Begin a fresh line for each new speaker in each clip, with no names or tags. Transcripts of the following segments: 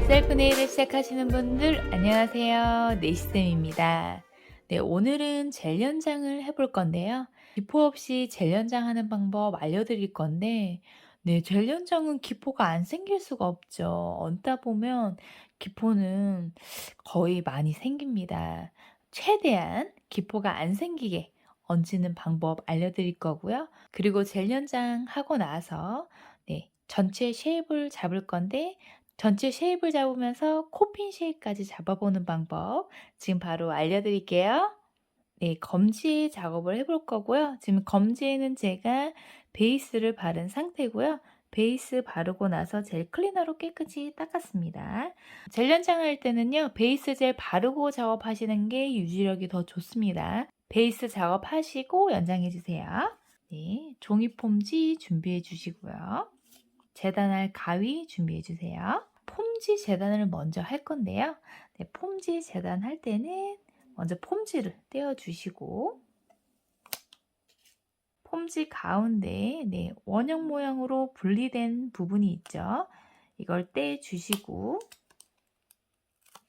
셀프 네일을 시작하시는 분들 안녕하세요. 네이쌤입니다. 네, 오늘은 젤 연장을 해볼 건데요. 기포 없이 젤 연장하는 방법 알려드릴 건데, 네, 젤 연장은 기포가 안 생길 수가 없죠. 얹다 보면 기포는 거의 많이 생깁니다. 최대한 기포가 안 생기게 얹는 방법 알려드릴 거고요. 그리고 젤 연장하고 나서 네, 전체 쉐입을 잡을 건데, 전체 쉐입을 잡으면서 코핀 쉐입까지 잡아보는 방법 지금 바로 알려드릴게요. 네, 검지 작업을 해볼 거고요. 지금 검지에는 제가 베이스를 바른 상태고요. 베이스 바르고 나서 젤 클리너로 깨끗이 닦았습니다. 젤 연장할 때는요, 베이스 젤 바르고 작업하시는 게 유지력이 더 좋습니다. 베이스 작업하시고 연장해 주세요. 네, 종이 폼지 준비해 주시고요. 재단할 가위 준비해 주세요. 폼지 재단을 먼저 할 건데요. 네, 폼지 재단할 때는 먼저 폼지를 떼어 주시고, 폼지 가운데 네, 원형 모양으로 분리된 부분이 있죠. 이걸 떼 주시고,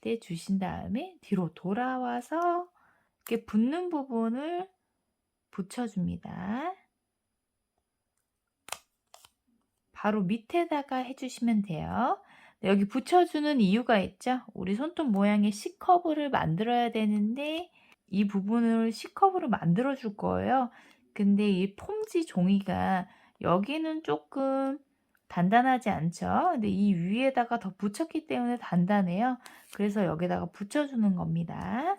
떼 주신 다음에 뒤로 돌아와서 이렇게 붙는 부분을 붙여줍니다. 바로 밑에다가 해주시면 돼요. 여기 붙여주는 이유가 있죠. 우리 손톱 모양의 C커브를 만들어야 되는데 이 부분을 C커브로 만들어 줄 거예요. 근데 이 폼지 종이가 여기는 조금 단단하지 않죠. 근데 이 위에다가 더 붙였기 때문에 단단해요. 그래서 여기다가 붙여주는 겁니다.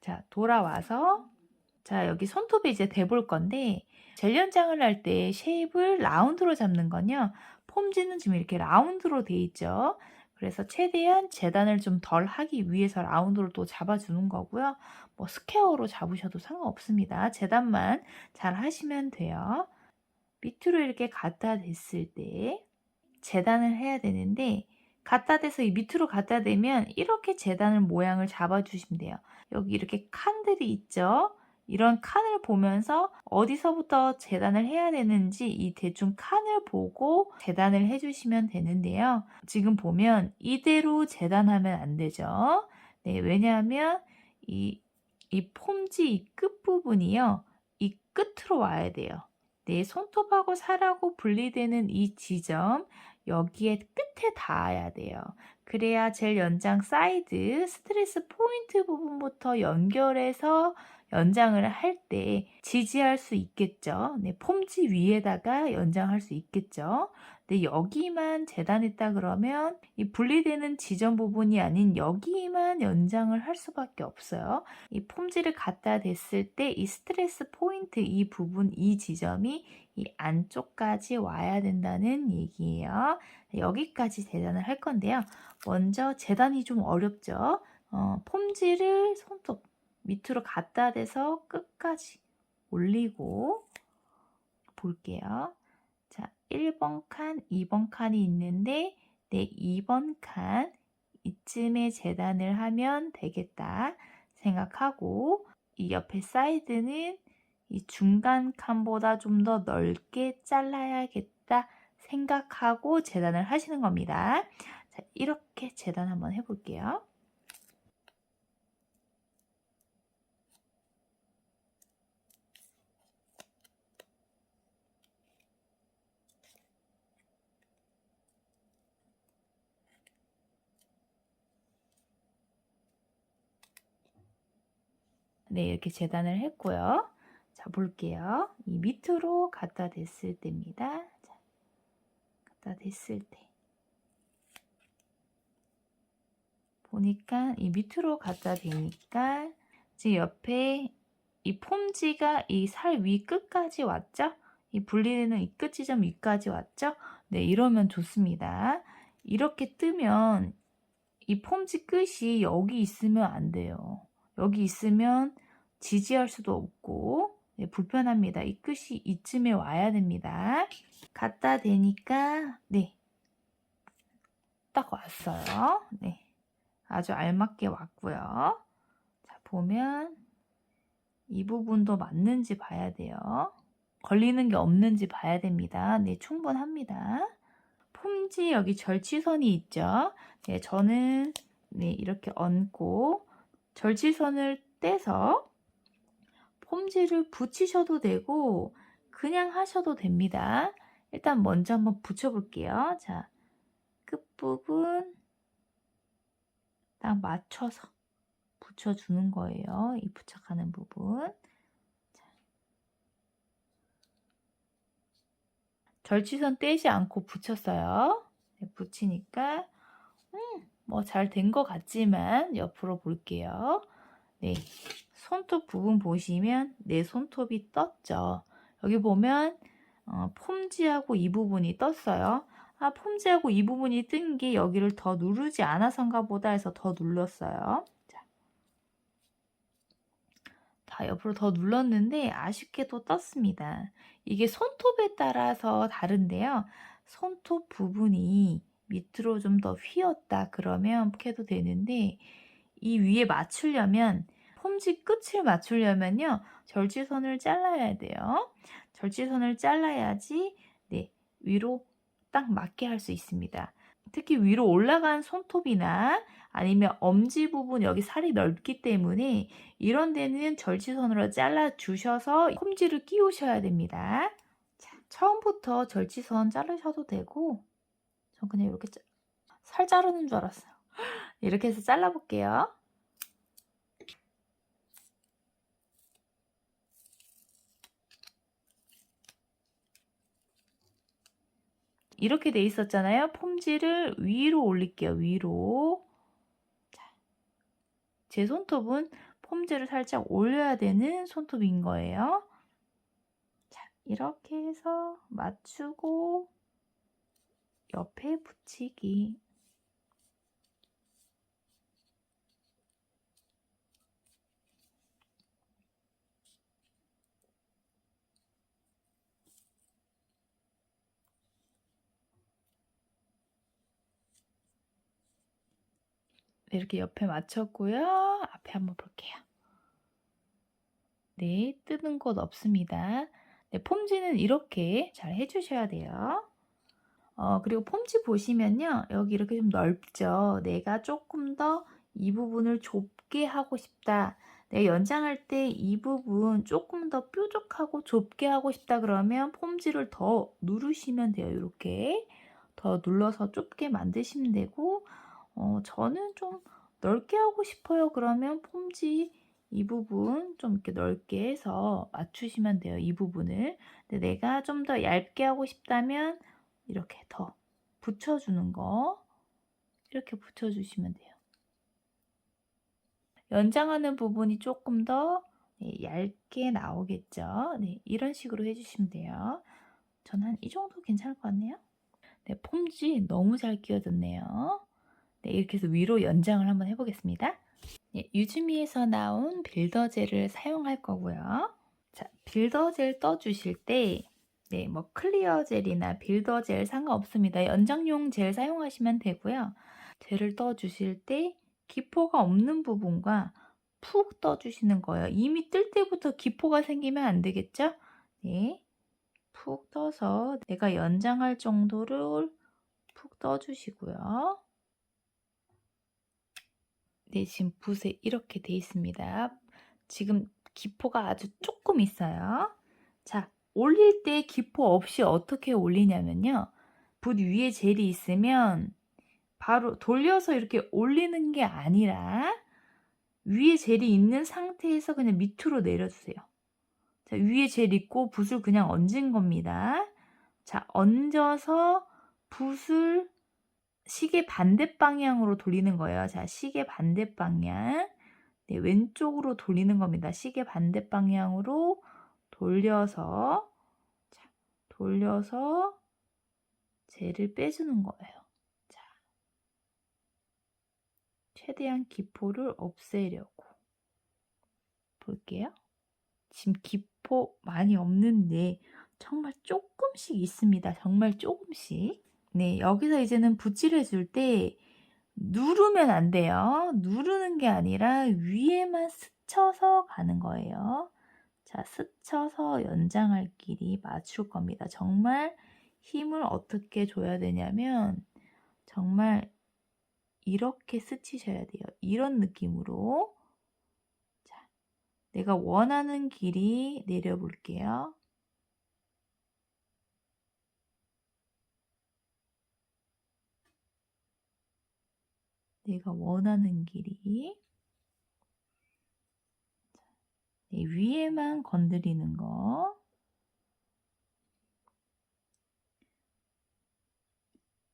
자, 돌아와서 자, 여기 손톱이 이제 대볼 건데, 젤 연장을 할 때 쉐입을 라운드로 잡는 건요, 폼지는 지금 이렇게 라운드로 돼 있죠. 그래서 최대한 재단을 좀 덜 하기 위해서 라운드로 또 잡아주는 거고요. 뭐 스퀘어로 잡으셔도 상관없습니다. 재단만 잘 하시면 돼요. 밑으로 이렇게 갖다 댔을 때 재단을 해야 되는데, 갖다 대서 이 밑으로 갖다 대면 이렇게 재단을 모양을 잡아주시면 돼요. 여기 이렇게 칸들이 있죠. 이런 칸을 보면서 어디서부터 재단을 해야 되는지 이 대충 칸을 보고 재단을 해주시면 되는데요. 지금 보면 이대로 재단하면 안 되죠. 네, 왜냐하면 이 폼지 이 끝부분이요. 이 끝으로 와야 돼요. 네, 손톱하고 살하고 분리되는 이 지점, 여기에 끝에 닿아야 돼요. 그래야 젤 연장 사이드 스트레스 포인트 부분부터 연결해서 연장을 할 때 지지할 수 있겠죠. 네, 폼지 위에다가 연장할 수 있겠죠. 근데 여기만 재단했다 그러면 이 분리되는 지점 부분이 아닌 여기만 연장을 할 수밖에 없어요. 이 폼지를 갖다 댔을 때 이 스트레스 포인트 이 부분 이 지점이 이 안쪽까지 와야 된다는 얘기예요. 여기까지 재단을 할 건데요. 먼저 재단이 좀 어렵죠. 폼지를 손톱 밑으로 갖다 대서 끝까지 올리고 볼게요. 자, 1번 칸, 2번 칸이 있는데 네, 2번 칸 이쯤에 재단을 하면 되겠다 생각하고 이 옆에 사이드는 이 중간 칸보다 좀 더 넓게 잘라야겠다 생각하고 재단을 하시는 겁니다. 자, 이렇게 재단 한번 해볼게요. 네, 이렇게 재단을 했고요. 자, 볼게요. 이 밑으로 갖다 댔을 때입니다. 자, 갖다 댔을 때. 보니까 이 밑으로 갖다 대니까 지금 옆에 이 폼지가 이 살 위 끝까지 왔죠? 이 분리되는 이 끝 지점 위까지 왔죠? 네, 이러면 좋습니다. 이렇게 뜨면 이 폼지 끝이 여기 있으면 안 돼요. 여기 있으면 지지할 수도 없고 네, 불편합니다. 이 끝이 이쯤에 와야 됩니다. 갖다 대니까 네, 딱 왔어요. 네, 아주 알맞게 왔고요. 자, 보면 이 부분도 맞는지 봐야 돼요. 걸리는 게 없는지 봐야 됩니다. 네, 충분합니다. 폼지 여기 절취선이 있죠. 네, 저는 네, 이렇게 얹고 절취선을 떼서 폼지를 붙이셔도 되고 그냥 하셔도 됩니다. 일단 먼저 한번 붙여볼게요. 자, 끝부분 딱 맞춰서 붙여주는 거예요. 이 부착하는 부분. 절취선 떼지 않고 붙였어요. 네, 붙이니까 뭐 잘 된 것 같지만 옆으로 볼게요. 네, 손톱 부분 보시면 내 손톱이 떴죠. 여기 보면 폼지하고 이 부분이 떴어요. 아, 폼지하고 이 부분이 뜬 게 여기를 더 누르지 않아서인가 보다 해서 더 눌렀어요. 자, 다 옆으로 더 눌렀는데 아쉽게도 떴습니다. 이게 손톱에 따라서 다른데요. 손톱 부분이 밑으로 좀 더 휘었다 그러면 이렇게 해도 되는데 이 위에 맞추려면 폼지 끝을 맞추려면요. 절취선을 잘라야 돼요. 절취선을 잘라야지 네, 위로 딱 맞게 할 수 있습니다. 특히 위로 올라간 손톱이나 아니면 엄지 부분 여기 살이 넓기 때문에 이런 데는 절취선으로 잘라 주셔서 폼지를 끼우셔야 됩니다. 자, 처음부터 절취선 자르셔도 되고 전 그냥 이렇게 살 자르는 줄 알았어요. 이렇게 해서 잘라 볼게요. 이렇게 돼 있었잖아요. 폼지를 위로 올릴게요. 위로. 자, 제 손톱은 폼지를 살짝 올려야 되는 손톱인 거예요. 자, 이렇게 해서 맞추고 옆에 붙이기. 이렇게 옆에 맞췄고요. 앞에 한번 볼게요. 네, 뜨는 곳 없습니다. 네, 폼지는 이렇게 잘 해주셔야 돼요. 그리고 폼지 보시면요. 여기 이렇게 좀 넓죠. 내가 조금 더 이 부분을 좁게 하고 싶다. 내가 연장할 때 이 부분 조금 더 뾰족하고 좁게 하고 싶다 그러면 폼지를 더 누르시면 돼요. 이렇게 더 눌러서 좁게 만드시면 되고 저는 좀 넓게 하고 싶어요. 그러면 폼지 이 부분 좀 이렇게 넓게 해서 맞추시면 돼요. 이 부분을. 근데 내가 좀 더 얇게 하고 싶다면 이렇게 더 붙여주는 거 이렇게 붙여주시면 돼요. 연장하는 부분이 조금 더 얇게 나오겠죠. 네, 이런 식으로 해주시면 돼요. 저는 한 이 정도 괜찮을 것 같네요. 네, 폼지 너무 잘 끼워졌네요. 네, 이렇게 해서 위로 연장을 한번 해보겠습니다. 네, 유즈미에서 나온 빌더젤을 사용할 거고요. 자, 빌더젤 떠주실 때 네, 뭐 클리어 젤이나 빌더 젤 상관없습니다. 연장용 젤 사용하시면 되고요. 젤을 떠주실 때 기포가 없는 부분과 푹 떠주시는 거예요. 이미 뜰 때부터 기포가 생기면 안 되겠죠? 네, 푹 떠서 내가 연장할 정도를 푹 떠주시고요. 네, 지금 붓에 이렇게 돼 있습니다. 지금 기포가 아주 조금 있어요. 자, 올릴 때 기포 없이 어떻게 올리냐면요. 붓 위에 젤이 있으면 바로 돌려서 이렇게 올리는 게 아니라 위에 젤이 있는 상태에서 그냥 밑으로 내려주세요. 자, 위에 젤 있고 붓을 그냥 얹은 겁니다. 자, 얹어서 붓을 시계 반대 방향으로 돌리는 거예요. 자, 시계 반대 방향. 네, 왼쪽으로 돌리는 겁니다. 시계 반대 방향으로 돌려서 자, 돌려서 젤을 빼주는 거예요. 자, 최대한 기포를 없애려고 볼게요. 지금 기포 많이 없는데 정말 조금씩 있습니다. 정말 조금씩. 네, 여기서 이제는 붓질해 줄 때 누르면 안 돼요. 누르는 게 아니라 위에만 스쳐서 가는 거예요. 자, 스쳐서 연장할 길이 맞출 겁니다. 정말 힘을 어떻게 줘야 되냐면 정말 이렇게 스치셔야 돼요. 이런 느낌으로. 자, 내가 원하는 길이 내려볼게요. 내가 원하는 길이. 네, 위에만 건드리는 거.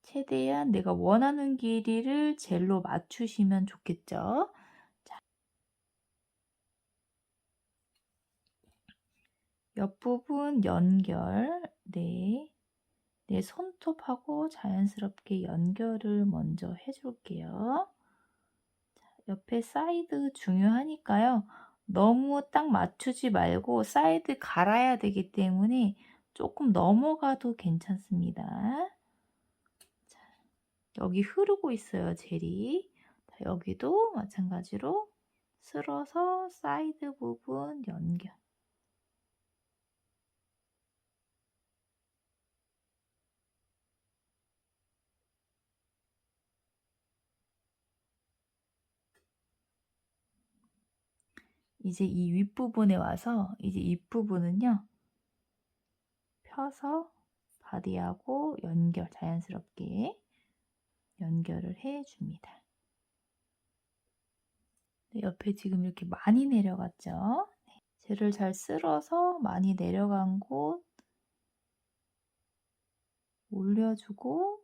최대한 내가 원하는 길이를 젤로 맞추시면 좋겠죠. 자, 옆부분 연결. 네. 내 손톱하고 자연스럽게 연결을 먼저 해줄게요. 옆에 사이드 중요하니까요. 너무 딱 맞추지 말고 사이드 갈아야 되기 때문에 조금 넘어가도 괜찮습니다. 자, 여기 흐르고 있어요, 젤이. 자, 여기도 마찬가지로 쓸어서 사이드 부분 연결. 이제 이 윗부분에 와서 이제 윗부분은요. 펴서 바디하고 연결, 자연스럽게 연결을 해줍니다. 옆에 지금 이렇게 많이 내려갔죠? 젤을 잘 쓸어서 많이 내려간 곳 올려주고,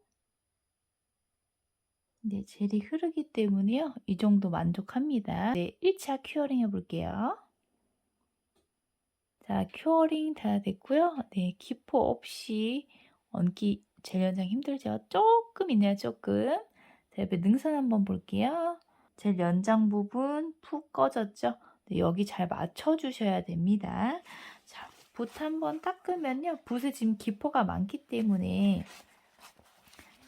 네, 젤이 흐르기 때문에요. 이 정도 만족합니다. 네, 1차 큐어링 해볼게요. 자, 큐어링 다 됐고요. 네, 기포 없이 얹기 젤 연장 힘들죠? 조금 있네요, 조금. 자, 옆에 능선 한번 볼게요. 젤 연장 부분 푹 꺼졌죠? 네, 여기 잘 맞춰주셔야 됩니다. 자, 붓 한번 닦으면요. 붓에 지금 기포가 많기 때문에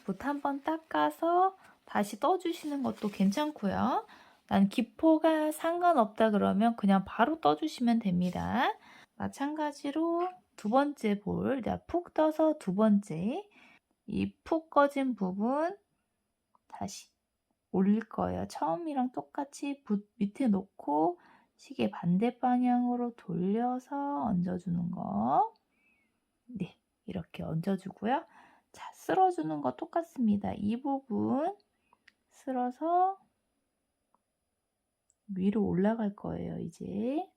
붓 한번 닦아서 다시 떠주시는 것도 괜찮고요. 난 기포가 상관없다 그러면 그냥 바로 떠주시면 됩니다. 마찬가지로 두 번째 볼, 내가 푹 떠서 두 번째 이 푹 꺼진 부분 다시 올릴 거예요. 처음이랑 똑같이 붓 밑에 놓고 시계 반대 방향으로 돌려서 얹어주는 거. 네, 이렇게 얹어주고요. 자, 쓸어주는 거 똑같습니다. 이 부분 쓸어서 위로 올라갈 거예요, 이제.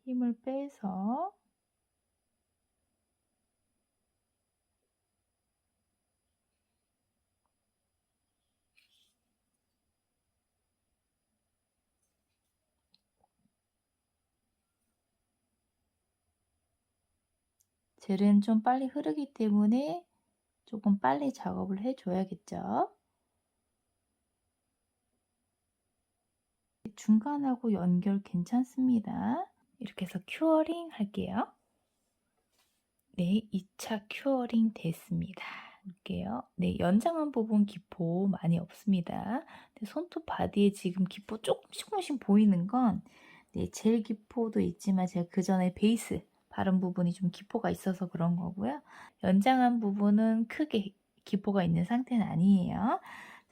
힘을 빼서 젤은 좀 빨리 흐르기 때문에 조금 빨리 작업을 해줘야겠죠. 중간하고 연결 괜찮습니다. 이렇게 해서 큐어링 할게요. 네, 2차 큐어링 됐습니다. 볼게요. 네, 연장한 부분 기포 많이 없습니다. 손톱 바디에 지금 기포 조금씩 보이는 건 네, 젤 기포도 있지만 제가 그 전에 베이스 바른 부분이 좀 기포가 있어서 그런 거고요. 연장한 부분은 크게 기포가 있는 상태는 아니에요.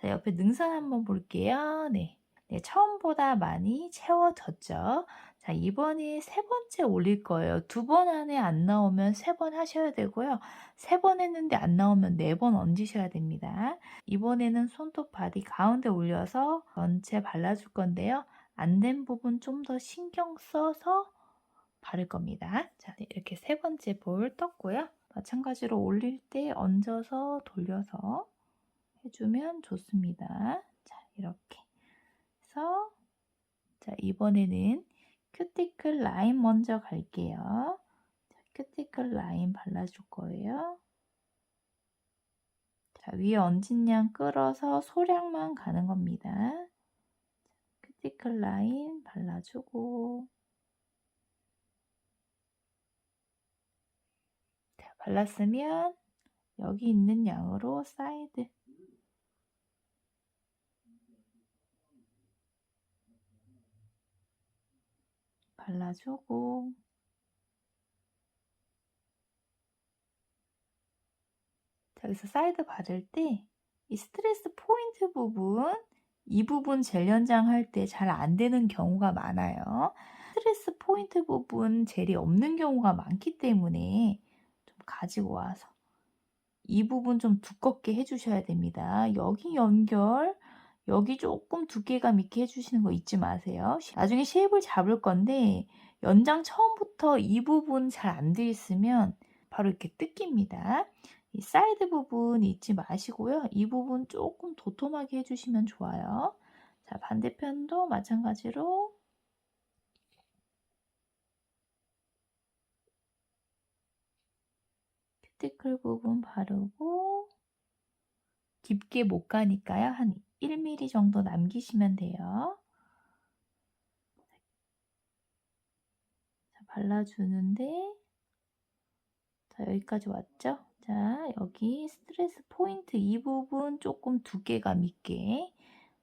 자, 옆에 능선 한번 볼게요. 네. 네, 처음보다 많이 채워졌죠. 자, 이번에 세 번째 올릴 거예요. 두 번 안에 안 나오면 세 번 하셔야 되고요. 세 번 했는데 안 나오면 네 번 얹으셔야 됩니다. 이번에는 손톱 바디 가운데 올려서 전체 발라줄 건데요. 안 된 부분 좀 더 신경 써서 바를 겁니다. 자, 네, 이렇게 세 번째 볼 떴고요. 마찬가지로 올릴 때 얹어서 돌려서 해주면 좋습니다. 자, 이렇게 해서 자, 이번에는 큐티클 라인 먼저 갈게요. 자, 큐티클 라인 발라줄 거예요. 자, 위에 얹은 양 끌어서 소량만 가는 겁니다. 큐티클 라인 발라주고 자, 발랐으면 여기 있는 양으로 사이드 발라주고 자, 여기서 사이드 바를 때 이 스트레스 포인트 부분 이 부분 젤 연장할 때 잘 안 되는 경우가 많아요. 스트레스 포인트 부분 젤이 없는 경우가 많기 때문에 좀 가지고 와서 이 부분 좀 두껍게 해주셔야 됩니다. 여기 연결 여기 조금 두께감 있게 해주시는 거 잊지 마세요. 나중에 쉐입을 잡을 건데 연장 처음부터 이 부분 잘 안 돼 있으면 바로 이렇게 뜯깁니다. 이 사이드 부분 잊지 마시고요. 이 부분 조금 도톰하게 해주시면 좋아요. 자, 반대편도 마찬가지로 큐티클 부분 바르고 깊게 못 가니까요. 한 1mm 정도 남기시면 돼요. 자, 발라주는데 자, 여기까지 왔죠? 자, 여기 스트레스 포인트 이 부분 조금 두께감 있게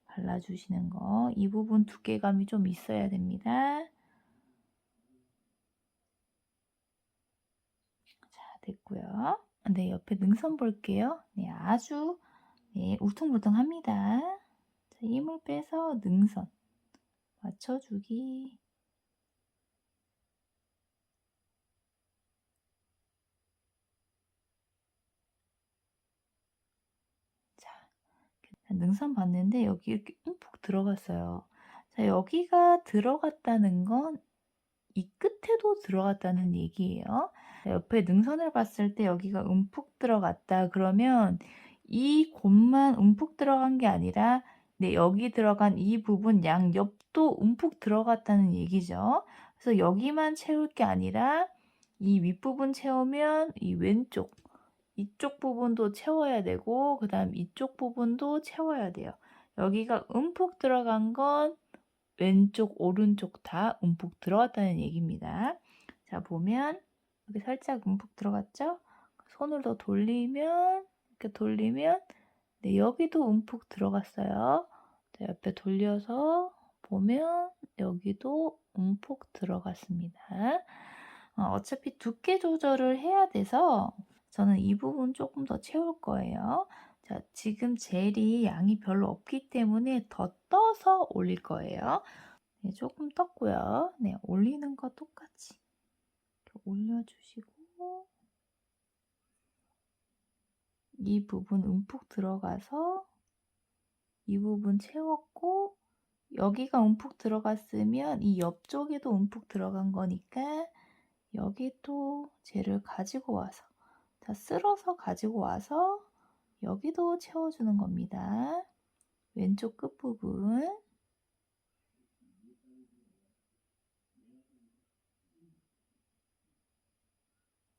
발라주시는 거. 이 부분 두께감이 좀 있어야 됩니다. 자, 됐고요. 네, 옆에 능선 볼게요. 네, 아주 네, 울퉁불퉁합니다. 자, 힘을 빼서 능선 맞춰주기. 자, 능선 봤는데 여기 이렇게 움푹 들어갔어요. 자, 여기가 들어갔다는 건 이 끝에도 들어갔다는 얘기예요. 옆에 능선을 봤을 때 여기가 움푹 들어갔다 그러면 이 곳만 움푹 들어간 게 아니라 네, 여기 들어간 이 부분 양옆도 움푹 들어갔다는 얘기죠. 그래서 여기만 채울 게 아니라 이 윗부분 채우면 이 왼쪽 이쪽 부분도 채워야 되고 그 다음 이쪽 부분도 채워야 돼요. 여기가 움푹 들어간 건 왼쪽 오른쪽 다 움푹 들어갔다는 얘기입니다. 자, 보면 여기 살짝 움푹 들어갔죠? 손을 더 돌리면 이렇게 돌리면 네, 여기도 움푹 들어갔어요. 자, 옆에 돌려서 보면 여기도 움푹 들어갔습니다. 어차피 두께 조절을 해야 돼서 저는 이 부분 조금 더 채울 거예요. 자, 지금 젤이 양이 별로 없기 때문에 더 떠서 올릴 거예요. 네, 조금 떴고요. 네, 올리는 거 똑같이 이렇게 올려주시고 이 부분 움푹 들어가서 이 부분 채웠고 여기가 움푹 들어갔으면 이 옆쪽에도 움푹 들어간 거니까 여기도 젤을 가지고 와서 자, 쓸어서 가지고 와서 여기도 채워주는 겁니다. 왼쪽 끝부분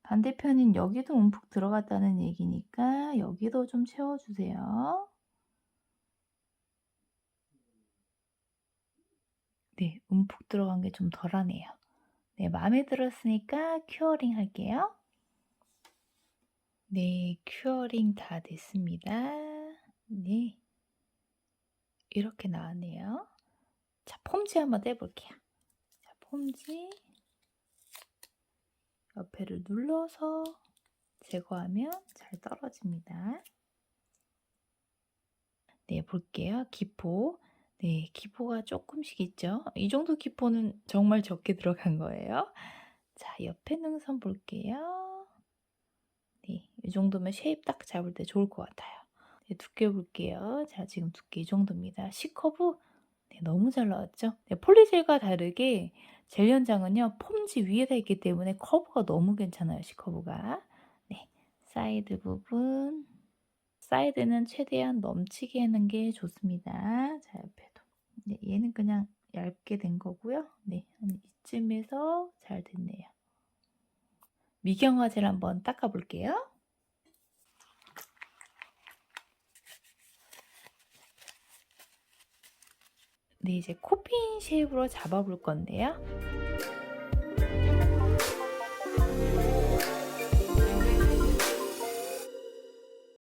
반대편인 여기도 움푹 들어갔다는 얘기니까 여기도 좀 채워주세요. 네, 움푹 들어간 게 좀 덜하네요. 네, 마음에 들었으니까 큐어링 할게요. 네, 큐어링 다 됐습니다. 네, 이렇게 나왔네요. 자, 폼지 한번 떼볼게요. 자, 폼지 옆에를 눌러서 제거하면 잘 떨어집니다. 네, 볼게요. 기포. 네, 기포가 조금씩 있죠. 이 정도 기포는 정말 적게 들어간 거예요. 자, 옆에 능선 볼게요. 네, 이 정도면 쉐입 딱 잡을 때 좋을 것 같아요. 네, 두께 볼게요. 자, 지금 두께 이 정도입니다. C커브 네, 너무 잘 나왔죠? 네, 폴리젤과 다르게 젤 연장은요, 폼지 위에다 있기 때문에 커브가 너무 괜찮아요, C커브가. 네, 사이드 부분. 사이드는 최대한 넘치게 하는 게 좋습니다. 자, 옆에도. 네, 얘는 그냥 얇게 된 거고요. 네, 한 이쯤에서 잘 됐네요. 미경화젤 한번 닦아 볼게요. 네, 이제 코핀 쉐입으로 잡아 볼 건데요.